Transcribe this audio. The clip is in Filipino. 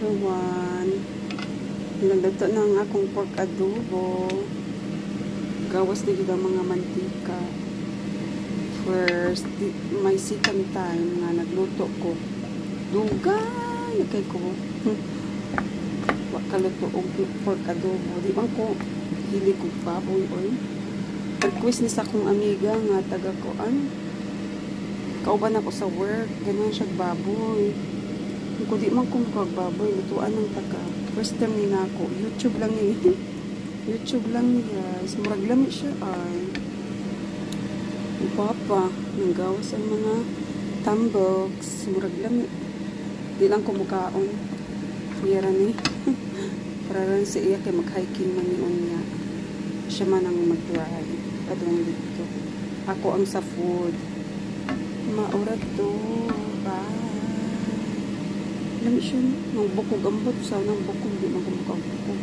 everyone. Nagluto na ang akong pork adobo. Gawas na yung mga mantika. First, may second time na nagluto ko. Dugay! Kay ko. Wakaluto og pork adobo. Di bang ko hilig ko baboy oy. Pag-quiz ni sa akong amiga nga taga koan. Kauban ako sa work. Ganun siya baboy. Kung di man kong baboy, lutuan ng taka. First time ni nako, YouTube lang ni. YouTube lang ni guys. Murag lami siya ay. Papa, nang gawas ang mga tambogs. Murag lami. Di lang ko mukaon. Yara ni. Para rin sa iya kay mag-hiking man niyon niya. Siya man ang mag-drive. Padung dito. Ako ang sa food. Maurat to. Bye. Alam siya, nang bukog ang bato sa nang bukog, di man kumukha bukog.